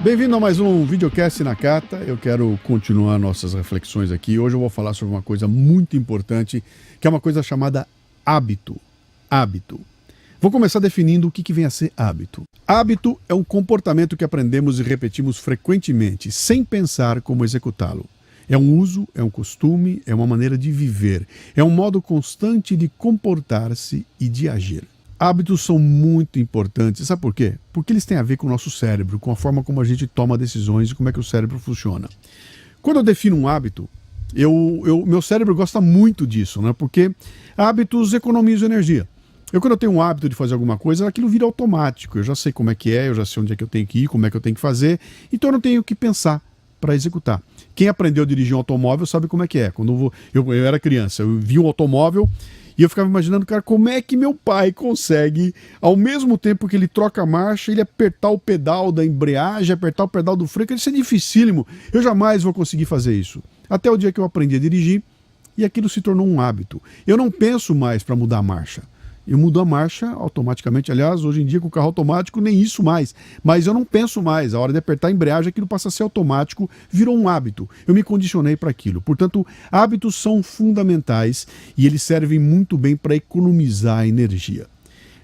Bem-vindo a mais um videocast na Cata. Eu quero continuar nossas reflexões aqui. Hoje eu vou falar sobre uma coisa muito importante, que é uma coisa chamada hábito. Hábito. Vou começar definindo o que vem a ser hábito. Hábito é um comportamento que aprendemos e repetimos frequentemente, sem pensar como executá-lo. É um uso, é um costume, é uma maneira de viver. É um modo constante de comportar-se e de agir. Hábitos são muito importantes. Sabe por quê? Porque eles têm a ver com o nosso cérebro, com a forma como a gente toma decisões e como é que o cérebro funciona. Quando eu defino um hábito, meu cérebro gosta muito disso, né? Porque hábitos economizam energia. Quando eu tenho um hábito de fazer alguma coisa, aquilo vira automático. Eu já sei como é que é, eu já sei onde é que eu tenho que ir, como é que eu tenho que fazer. Então eu não tenho que pensar para executar. Quem aprendeu a dirigir um automóvel sabe como é que é. Quando eu era criança, eu vi um automóvel e eu ficava imaginando, cara, como é que meu pai consegue, ao mesmo tempo que ele troca a marcha, ele apertar o pedal da embreagem, apertar o pedal do freio, que isso é dificílimo. Eu jamais vou conseguir fazer isso. Até o dia que eu aprendi a dirigir e aquilo se tornou um hábito. Eu não penso mais para mudar a marcha. Eu mudo a marcha automaticamente. Aliás, hoje em dia com o carro automático nem isso mais. Mas eu não penso mais. A hora de apertar a embreagem, aquilo passa a ser automático, virou um hábito. Eu me condicionei para aquilo. Portanto, hábitos são fundamentais e eles servem muito bem para economizar energia.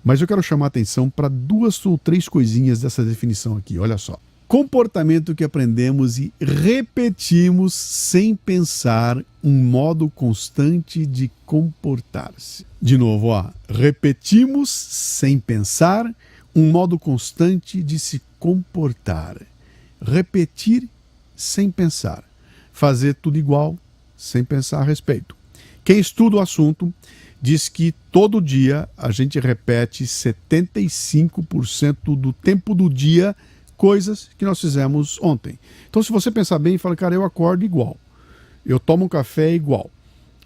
Mas eu quero chamar a atenção para 2 ou 3 coisinhas dessa definição aqui. Olha só. Comportamento que aprendemos e repetimos sem pensar, um modo constante de comportar-se. De novo, repetimos sem pensar, um modo constante de se comportar. Repetir sem pensar. Fazer tudo igual, sem pensar a respeito. Quem estuda o assunto diz que todo dia a gente repete 75% do tempo do dia coisas que nós fizemos ontem. Então, se você pensar bem, fala, cara, eu acordo igual. Eu tomo um café igual.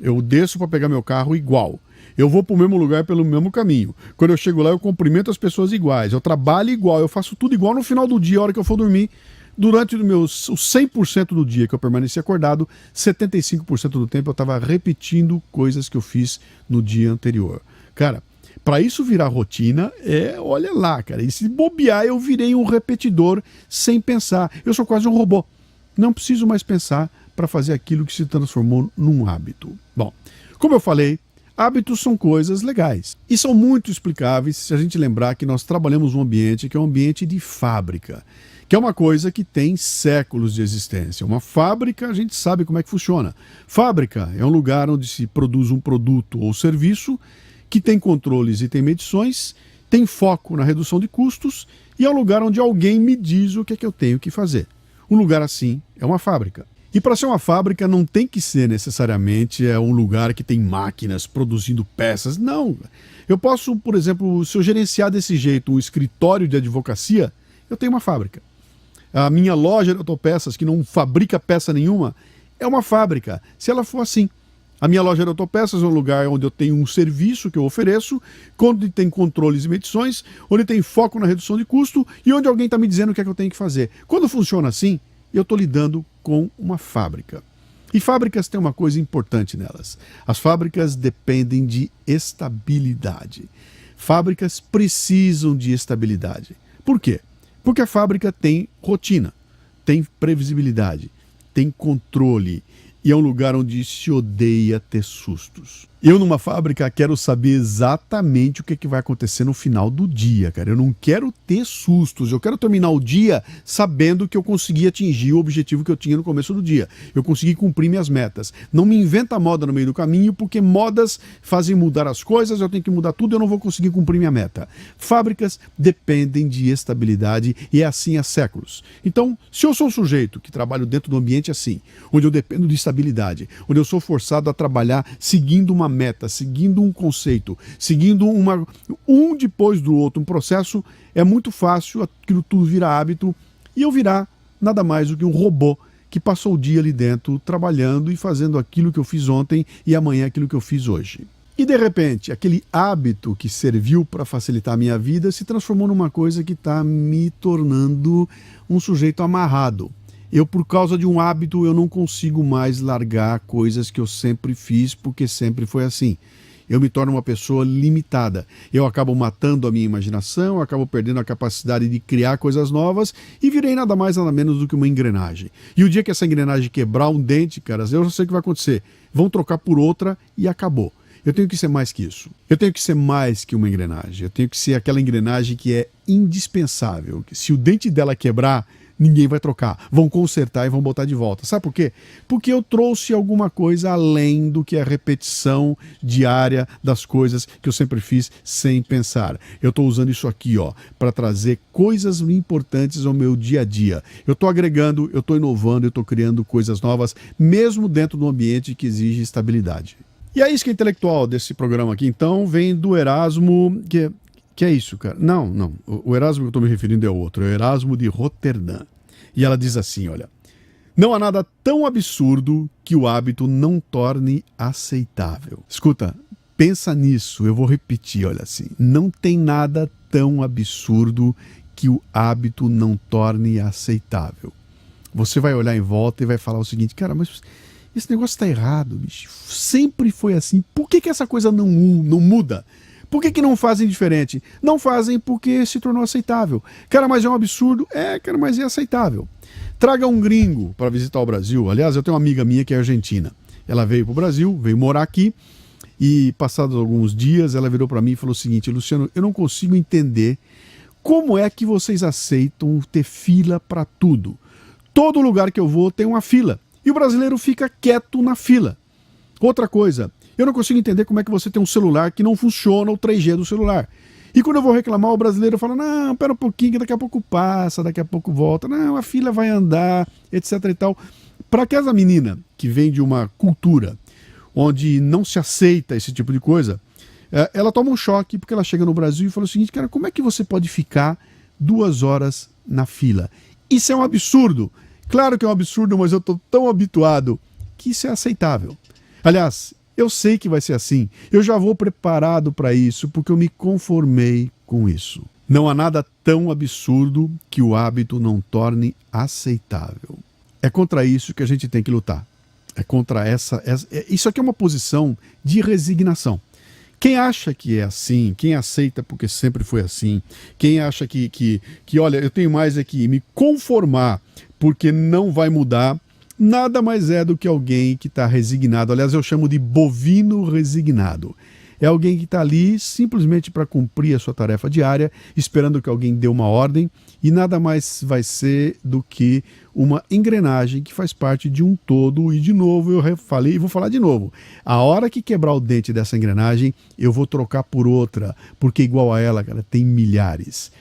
Eu desço para pegar meu carro igual. Eu vou para o mesmo lugar pelo mesmo caminho. Quando eu chego lá, eu cumprimento as pessoas iguais. Eu trabalho igual. Eu faço tudo igual no final do dia, a hora que eu for dormir. Durante os 100% do dia que eu permaneci acordado, 75% do tempo eu estava repetindo coisas que eu fiz no dia anterior. Cara, para isso virar rotina, olha lá, cara. E se bobear, eu virei um repetidor sem pensar. Eu sou quase um robô. Não preciso mais pensar para fazer aquilo que se transformou num hábito. Bom, como eu falei, hábitos são coisas legais. E são muito explicáveis se a gente lembrar que nós trabalhamos num ambiente que é um ambiente de fábrica, que é uma coisa que tem séculos de existência. Uma fábrica, a gente sabe como é que funciona. Fábrica é um lugar onde se produz um produto ou serviço que tem controles e tem medições, tem foco na redução de custos e é um lugar onde alguém me diz o que é que eu tenho que fazer. Um lugar assim é uma fábrica. E para ser uma fábrica não tem que ser necessariamente um lugar que tem máquinas produzindo peças. Não. Eu posso, por exemplo, se eu gerenciar desse jeito um escritório de advocacia, eu tenho uma fábrica. A minha loja de autopeças, que não fabrica peça nenhuma, é uma fábrica, se ela for assim. A minha loja de autopeças é um lugar onde eu tenho um serviço que eu ofereço, onde tem controles e medições, onde tem foco na redução de custo e onde alguém está me dizendo o que é que eu tenho que fazer. Quando funciona assim, eu estou lidando com uma fábrica. E fábricas têm uma coisa importante nelas. As fábricas dependem de estabilidade. Fábricas precisam de estabilidade. Por quê? Porque a fábrica tem rotina, tem previsibilidade, tem controle. E é um lugar onde se odeia ter sustos. Eu, numa fábrica, quero saber exatamente o que vai acontecer no final do dia, cara. Eu não quero ter sustos. Eu quero terminar o dia sabendo que eu consegui atingir o objetivo que eu tinha no começo do dia. Eu consegui cumprir minhas metas. Não me inventa moda no meio do caminho, porque modas fazem mudar as coisas, eu tenho que mudar tudo e eu não vou conseguir cumprir minha meta. Fábricas dependem de estabilidade e é assim há séculos. Então, se eu sou um sujeito que trabalho dentro de um ambiente assim, onde eu dependo de estabilidade, onde eu sou forçado a trabalhar seguindo uma meta, seguindo um conceito, seguindo um depois do outro, um processo, é muito fácil aquilo tudo virar hábito e eu virar nada mais do que um robô que passou o dia ali dentro trabalhando e fazendo aquilo que eu fiz ontem e amanhã aquilo que eu fiz hoje. E de repente, aquele hábito que serviu para facilitar a minha vida se transformou numa coisa que está me tornando um sujeito amarrado. Eu, por causa de um hábito, eu não consigo mais largar coisas que eu sempre fiz, porque sempre foi assim. eu me torno uma pessoa limitada. Eu acabo matando a minha imaginação, eu acabo perdendo a capacidade de criar coisas novas e virei nada mais nada menos do que uma engrenagem. E o dia que essa engrenagem quebrar um dente, caras, eu já sei o que vai acontecer. Vão trocar por outra e acabou. Eu tenho que ser mais que isso. Eu tenho que ser mais que uma engrenagem. Eu tenho que ser aquela engrenagem que é indispensável. Que se o dente dela quebrar, ninguém vai trocar. Vão consertar e vão botar de volta. Sabe por quê? Porque eu trouxe alguma coisa além do que a repetição diária das coisas que eu sempre fiz sem pensar. Eu estou usando isso aqui, ó, para trazer coisas importantes ao meu dia a dia. Eu estou agregando, eu estou inovando, eu estou criando coisas novas, mesmo dentro de um ambiente que exige estabilidade. E a isca intelectual desse programa aqui, então, vem do Erasmo, que é isso, cara. Não. O Erasmo que eu estou me referindo é outro. É o Erasmo de Roterdã. E ela diz assim, olha. Não há nada tão absurdo que o hábito não torne aceitável. Escuta, pensa nisso. Eu vou repetir, olha assim. Não tem nada tão absurdo que o hábito não torne aceitável. Você vai olhar em volta e vai falar o seguinte, cara, mas esse negócio está errado, bicho. Sempre foi assim. Por que essa coisa não muda? Por que não fazem diferente? Não fazem porque se tornou aceitável. Cara, mas é um absurdo? É, cara, mas é aceitável. Traga um gringo para visitar o Brasil. Aliás, eu tenho uma amiga minha que é argentina. Ela veio para o Brasil, veio morar aqui e passados alguns dias ela virou para mim e falou o seguinte, Luciano, eu não consigo entender como é que vocês aceitam ter fila para tudo. Todo lugar que eu vou tem uma fila. E o brasileiro fica quieto na fila. Outra coisa, eu não consigo entender como é que você tem um celular que não funciona o 3G do celular. E quando eu vou reclamar, o brasileiro fala, não, pera um pouquinho que daqui a pouco passa, daqui a pouco volta. Não, a fila vai andar, etc e tal. Para aquela menina que vem de uma cultura onde não se aceita esse tipo de coisa, ela toma um choque porque ela chega no Brasil e fala o seguinte, cara, como é que você pode ficar 2 horas na fila? Isso é um absurdo. Claro que é um absurdo, mas eu estou tão habituado que isso é aceitável. Aliás, eu sei que vai ser assim. Eu já vou preparado para isso porque eu me conformei com isso. Não há nada tão absurdo que o hábito não torne aceitável. É contra isso que a gente tem que lutar. É contra isso aqui é uma posição de resignação. Quem acha que é assim, quem aceita porque sempre foi assim, quem acha que olha, eu tenho mais é que me conformar porque não vai mudar, nada mais é do que alguém que está resignado. Aliás, eu chamo de bovino resignado. É alguém que está ali simplesmente para cumprir a sua tarefa diária, esperando que alguém dê uma ordem, e nada mais vai ser do que uma engrenagem que faz parte de um todo. E de novo, eu falei e vou falar de novo. A hora que quebrar o dente dessa engrenagem, eu vou trocar por outra, porque igual a ela, cara, tem milhares.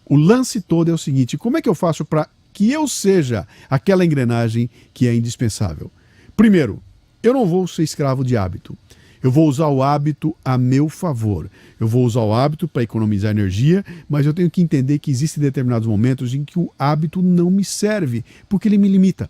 O lance todo é o seguinte, como é que eu faço para que eu seja aquela engrenagem que é indispensável? Primeiro, eu não vou ser escravo de hábito. Eu vou usar o hábito a meu favor. Eu vou usar o hábito para economizar energia, mas eu tenho que entender que existem determinados momentos em que o hábito não me serve, porque ele me limita.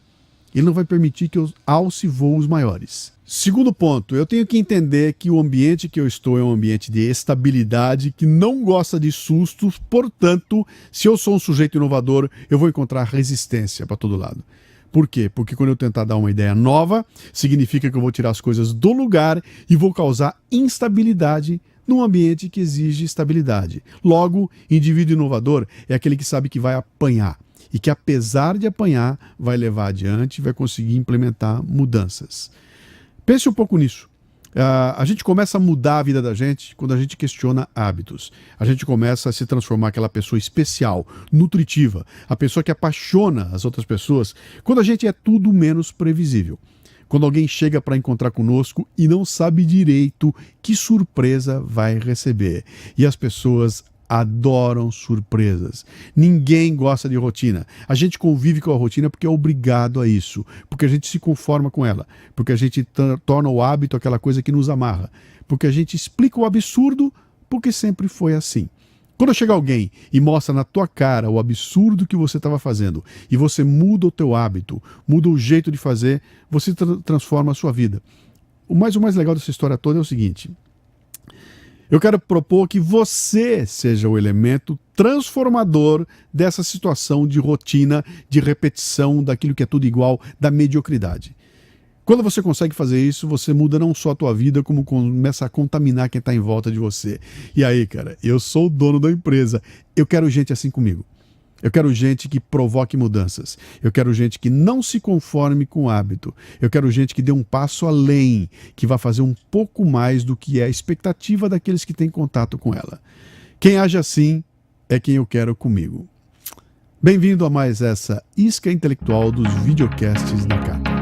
Ele não vai permitir que eu alce voos maiores. Segundo ponto, eu tenho que entender que o ambiente que eu estou é um ambiente de estabilidade, que não gosta de sustos, portanto, se eu sou um sujeito inovador, eu vou encontrar resistência para todo lado. Por quê? Porque quando eu tentar dar uma ideia nova, significa que eu vou tirar as coisas do lugar e vou causar instabilidade num ambiente que exige estabilidade. Logo, indivíduo inovador é aquele que sabe que vai apanhar e que, apesar de apanhar, vai levar adiante e vai conseguir implementar mudanças. Pense um pouco nisso. A gente começa a mudar a vida da gente quando a gente questiona hábitos. A gente começa a se transformar aquela pessoa especial, nutritiva, a pessoa que apaixona as outras pessoas, quando a gente é tudo menos previsível. Quando alguém chega para encontrar conosco e não sabe direito que surpresa vai receber. E as pessoas adoram surpresas. Ninguém gosta de rotina. A gente convive com a rotina porque é obrigado a isso, porque a gente se conforma com ela, porque a gente torna o hábito aquela coisa que nos amarra, porque a gente explica o absurdo porque sempre foi assim. Quando chega alguém e mostra na tua cara o absurdo que você estava fazendo e você muda o teu hábito, muda o jeito de fazer, você transforma a sua vida. O mais legal dessa história toda é o seguinte: eu quero propor que você seja o elemento transformador dessa situação de rotina, de repetição, daquilo que é tudo igual, da mediocridade. Quando você consegue fazer isso, você muda não só a tua vida, como começa a contaminar quem está em volta de você. E aí, cara, eu sou o dono da empresa. Eu quero gente assim comigo. Eu quero gente que provoque mudanças. Eu quero gente que não se conforme com o hábito. Eu quero gente que dê um passo além, que vá fazer um pouco mais do que é a expectativa daqueles que têm contato com ela. Quem age assim é quem eu quero comigo. Bem-vindo a mais essa isca intelectual dos videocasts da Cata.